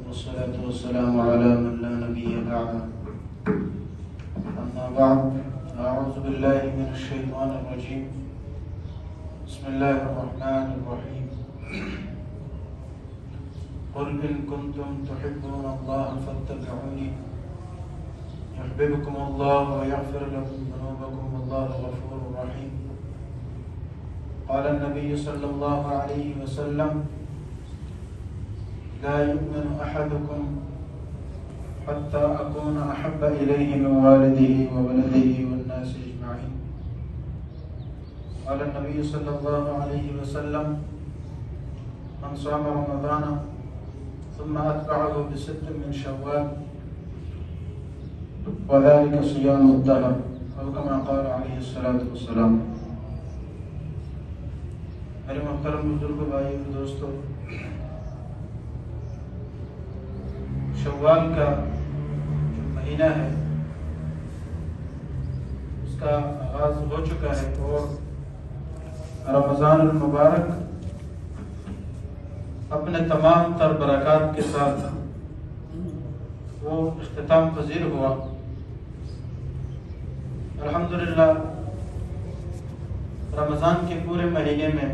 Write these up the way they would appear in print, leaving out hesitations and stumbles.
والصلاة والسلام على من لا نبي بعده. أما بعد، أعوذ بالله من الشيطان الرجيم. بسم الله الرحمن الرحيم. قل إن كنتم تحبون الله فاتبعوني يحببكم الله ويغفر لكم ذنوبكم والله غفور رحيم. قال النبي صلى الله عليه وسلم: لا يؤمن أحدكم حتى أكون أحب إليه من والده وولده والناس أجمعين. قال النبي صلى الله عليه وسلم: من صام رمضان ثم أتبعه بست من شوال وذلك صيام الدهر، أو كما قال عليه الصلاة والسلام. میرے محترم بزرگوں، بھائی اور دوستوں، شوال کا جو مہینہ ہے اس کا آغاز ہو چکا ہے اور رمضان المبارک اپنے تمام تر برکات کے ساتھ وہ اختتام پذیر ہوا. الحمدللہ رمضان کے پورے مہینے میں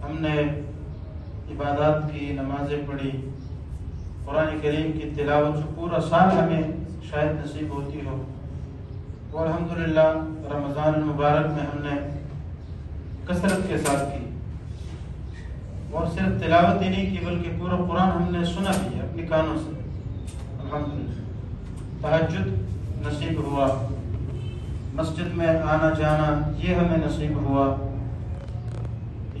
ہم نے عبادات کی، نمازیں پڑھی، قرآن کریم کی تلاوت جو پورا سال ہمیں شاید نصیب ہوتی ہو، وہ الحمدللہ رمضان المبارک میں ہم نے کثرت کے ساتھ کی. اور صرف تلاوت ہی نہیں کی بلکہ پورا قرآن ہم نے سنا بھی اپنی کانوں سے. الحمدللہ تہجد نصیب ہوا، مسجد میں آنا جانا یہ ہمیں نصیب ہوا.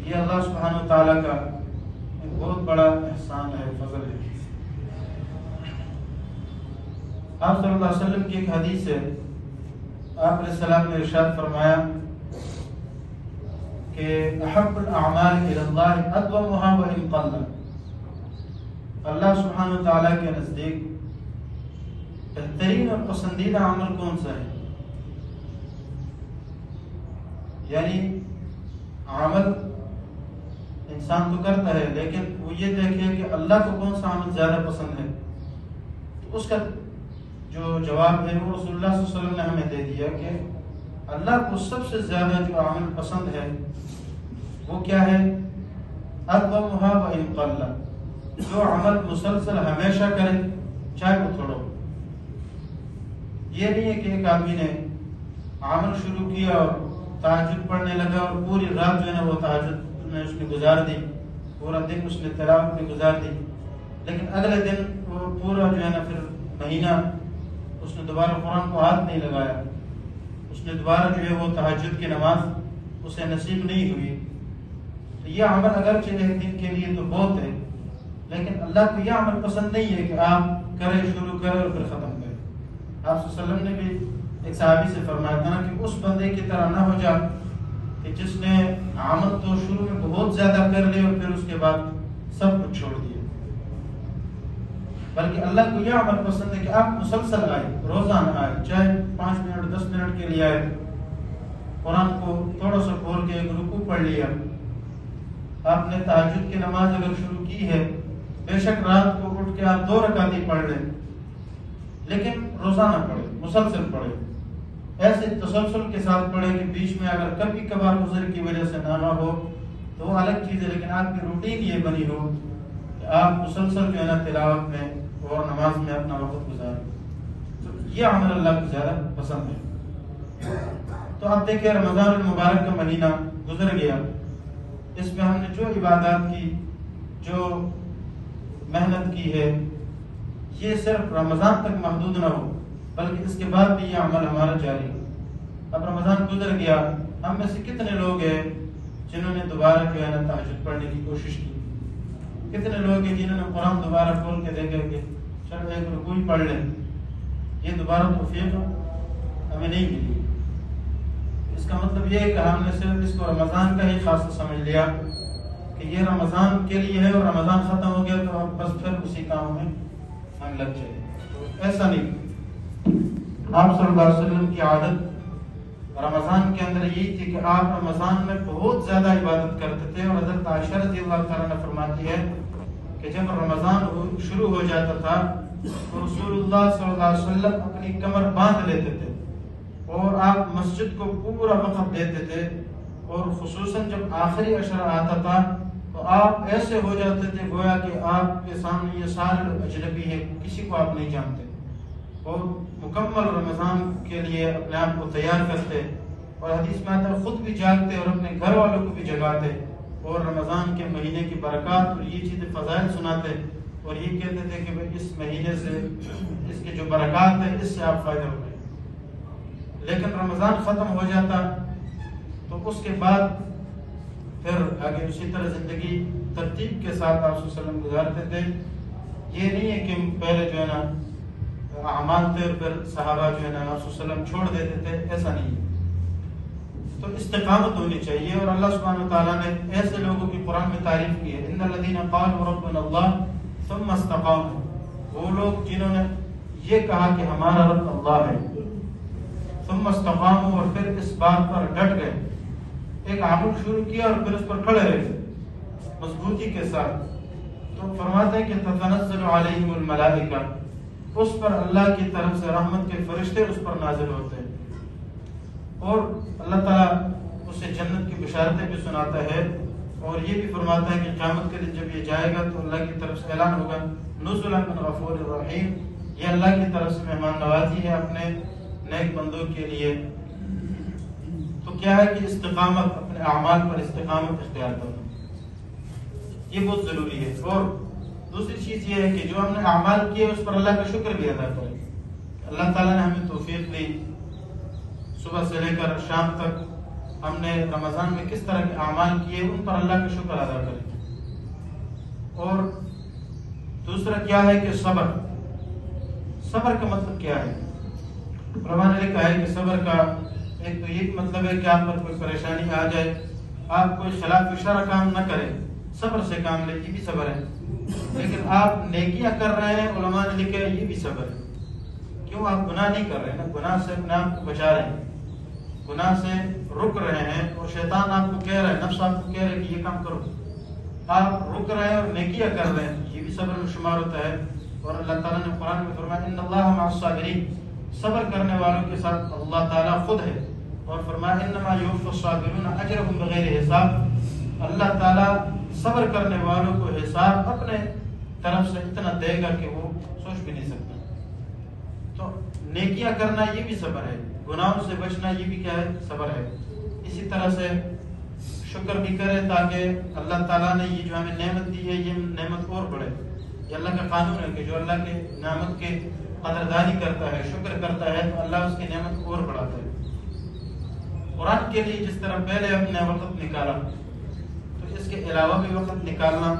یہ اللہ سبحانہ و تعالیٰ کا ایک بہت بڑا احسان ہے، فضل ہے. آپ صلی اللہ علیہ وسلم کی ایک حدیث ہے، آپ علیہ السلام نے ارشاد فرمایا کہ احب الاعمال الی اللہ ادومها وان قل. اللہ سبحانہ و تعالیٰ کے نزدیک بہترین اور پسندیدہ عمل کون سا ہے؟ یعنی عمل انسان تو کرتا ہے لیکن وہ یہ دیکھے کہ اللہ کو کون سا عمل زیادہ پسند ہے. تو اس کا جو جواب ہے وہ رسول اللہ صلی اللہ علیہ وسلم نے ہمیں دے دیا کہ اللہ کو سب سے زیادہ جو عمل پسند ہے وہ کیا ہے؟ ادومها وان قل. جو عمل مسلسل ہمیشہ کرے چاہے وہ تھوڑا ہو. یہ نہیں ہے کہ ایک آدمی نے عمل شروع کیا اور تہجد پڑھنے لگا اور پوری رات جو ہے نا وہ تہجد میں اس نے گزار دی، پورا دن اس نے تلاوت میں گزار دی، لیکن اگلے دن وہ پورا جو ہے نا پھر مہینہ اس نے دوبارہ قرآن کو ہاتھ نہیں لگایا، اس نے دوبارہ جو ہے وہ تہجد کی نماز اسے نصیب نہیں ہوئی. تو یہ عمل اگرچہ ایک دن کے لیے تو بہت ہے، لیکن اللہ کو یہ عمل پسند نہیں ہے کہ آپ کریں، شروع کریں اور پھر ختم کریں. آپ صلی اللہ علیہ وسلم نے بھی ایک صحابی سے فرمایا تھا کہ اس بندے کی طرح نہ ہو جا کہ جس نے عمل تو شروع میں بہت زیادہ کر لیا اور پھر اس کے بعد سب کچھ چھوڑ دیا. بلکہ اللہ کو یہ عمل پسند ہے کہ آپ مسلسل آئے، روزانہ آئے، چاہے 5 منٹ 10 منٹ کے لیے آئے، قرآن کو تھوڑا سا کھول کے ایک رکوع پڑھ لیا. آپ نے تہجد کی نماز اگر شروع کی ہے، بے شک رات کو اٹھ کے آپ 2 رکعت ہی پڑھ لیں، لیکن روزانہ پڑھے، مسلسل پڑھے، ایسے تسلسل کے ساتھ پڑھے کہ بیچ میں اگر کبھی کبھار عذر کی وجہ سے نہ ہو تو وہ الگ چیز ہے، لیکن آپ کی روٹین یہ بنی ہو کہ آپ مسلسل جو ہے نا تلاوت میں اور نماز میں اپنا وقت گزاریں. تو یہ عمل اللہ کو زیادہ پسند ہے. تو آپ دیکھیں رمضان المبارک کا مہینہ گزر گیا، اس میں ہم نے جو عبادات کی، جو محنت کی ہے، یہ صرف رمضان تک محدود نہ ہو بلکہ اس کے بعد بھی یہ عمل ہمارا جاری ہو. اب رمضان گزر گیا، ہم میں سے کتنے لوگ ہیں جنہوں نے دوبارہ جو ہے نا تہجد پڑھنے کی کوشش کی؟ کتنے لوگ ہیں جنہوں نے قرآن دوبارہ کھول کے دیکھا کہ چلو ایک رکوع پڑھ لیں؟ یہ دوبارہ توفیق ہمیں نہیں ملی. اس کا مطلب یہ ہے کہ ہم نے صرف اس کو رمضان کا ہی خاص سمجھ لیا کہ یہ رمضان کے لیے ہے اور رمضان ختم ہو گیا تو اب بس پھر اسی کام میں ہم لگ جائیں. ایسا نہیں. آپ صلی اللہ علیہ وسلم کی عادت رمضان کے اندر یہی تھی کہ آپ رمضان میں بہت زیادہ عبادت کرتے تھے. اور حضرت عائشہ رضی اللہ تعالیٰ عنہ فرماتی ہے کہ جب رمضان شروع ہو جاتا تھا تو رسول اللہ صلی اللہ علیہ وسلم اپنی کمر باندھ لیتے تھے اور آپ مسجد کو پورا وقت دیتے تھے، اور خصوصاً جب آخری عشرہ آتا تھا تو آپ ایسے ہو جاتے تھے گویا کہ آپ کے سامنے یہ سارے لوگ اجنبی ہے، کسی کو آپ نہیں جانتے، اور مکمل رمضان کے لیے اپنے آپ کو تیار کرتے، اور حدیث میں آتا ہے خود بھی جاگتے اور اپنے گھر والوں کو بھی جگاتے اور رمضان کے مہینے کی برکات اور یہ چیزیں فضائل سناتے، اور یہ کہتے تھے کہ اس مہینے سے اس کے جو برکات ہے اس سے آپ فائدہ اٹھائیں۔ لیکن رمضان ختم ہو جاتا تو اس کے بعد پھر آگے اسی طرح زندگی ترتیب کے ساتھ آپ صلی اللہ علیہ وسلم گزارتے تھے۔ یہ نہیں ہے کہ پہلے جو ہے نا اعمال تھے اور پھر صحابہ جو ہے نا آپ صلی اللہ علیہ وسلم چھوڑ دیتے تھے، ایسا نہیں ہے۔ تو استقامت ہونی چاہیے، اور اللہ سبحانہ وتعالیٰ نے ایسے لوگوں کی قرآن میں تعریف کی ہے، ان الذین قالوا ربنا اللہ ثم استقاموا، وہ لوگ جنہوں نے یہ کہا کہ ہمارا رب اللہ ہے، ثم استقاموا، اور پھر اس بات پر ڈٹ گئے، ایک عمل شروع کیا اور پھر اس پر کھڑے رہے مضبوطی کے ساتھ، تو فرماتے ہیں کہ تتنزل علیہم الملائکہ، اس پر اللہ کی طرف سے رحمت کے فرشتے اس پر نازل ہوتے ہیں، اور اللہ تعالیٰ اسے جنت کی بشارتیں بھی سناتا ہے، اور یہ بھی فرماتا ہے کہ قیامت کے دن جب یہ جائے گا تو اللہ کی طرف سے اعلان ہوگا نزلا من غفور الرحیم، یہ اللہ کی طرف سے مہمان نوازی ہے اپنے نیک بندوں کے لیے۔ تو کیا ہے کہ استقامت، اپنے اعمال پر استقامت اختیار کرنا یہ بہت ضروری ہے، اور دوسری چیز یہ ہے کہ جو ہم نے اعمال کیے اس پر اللہ کا شکر بھی ادا کریں۔ اللہ تعالیٰ نے ہمیں توفیق دی، صبح سے لے کر شام تک ہم نے رمضان میں کس طرح کے اعمال کیے ان پر اللہ کا شکر ادا کریں۔ اور دوسرا کیا ہے کہ صبر کا مطلب کیا ہے؟ علماء نے لکھا ہے کہ صبر کا ایک تو یہ مطلب ہے کہ آپ پر کوئی پریشانی آ جائے، آپ کوئی خلاف شرع کام نہ کریں، صبر سے کام لیں، یہ بھی صبر ہے۔ لیکن آپ نیکیاں کر رہے ہیں، علماء نے لکھا ہے یہ بھی صبر ہے۔ کیوں؟ آپ گناہ نہیں کر رہے ہیں نا، گناہ سے اپنے آپ کو بچا رہے ہیں، گناہ سے رک رہے ہیں، اور شیطان آپ کو کہہ رہا ہے، نفس آپ کو کہہ رہا ہے کہ یہ کام کرو، آپ رک رہے ہیں اور نیکیاں کر رہے ہیں، یہ بھی صبر میں شمار ہوتا ہے۔ اور اللہ تعالیٰ نے قرآن میں فرمایا ان اللہ مع الصابرین، صبر کرنے والوں کے ساتھ اللہ تعالیٰ خود ہے، اور فرمایا انما یوفی الصابرون اجرهم بغیر حساب، اللہ تعالیٰ صبر کرنے والوں کو حساب اپنے طرف سے اتنا دے گا کہ وہ سوچ بھی نہیں سکتا۔ تو نیکیاں کرنا یہ بھی صبر ہے، گناہوں سے بچنا یہ بھی کیا ہے؟ صبر ہے۔ اسی طرح سے شکر بھی کرے تاکہ اللہ تعالیٰ نے یہ جو ہمیں نعمت دی ہے یہ نعمت اور بڑھے۔ یہ اللہ کا قانون ہے کہ جو اللہ کے نعمت کے قدردانی کرتا ہے، شکر کرتا ہے، تو اللہ اس کی نعمت اور بڑھاتا ہے۔ قرآن کے لیے جس طرح پہلے اپنے وقت نکالا تو اس کے علاوہ بھی وقت نکالنا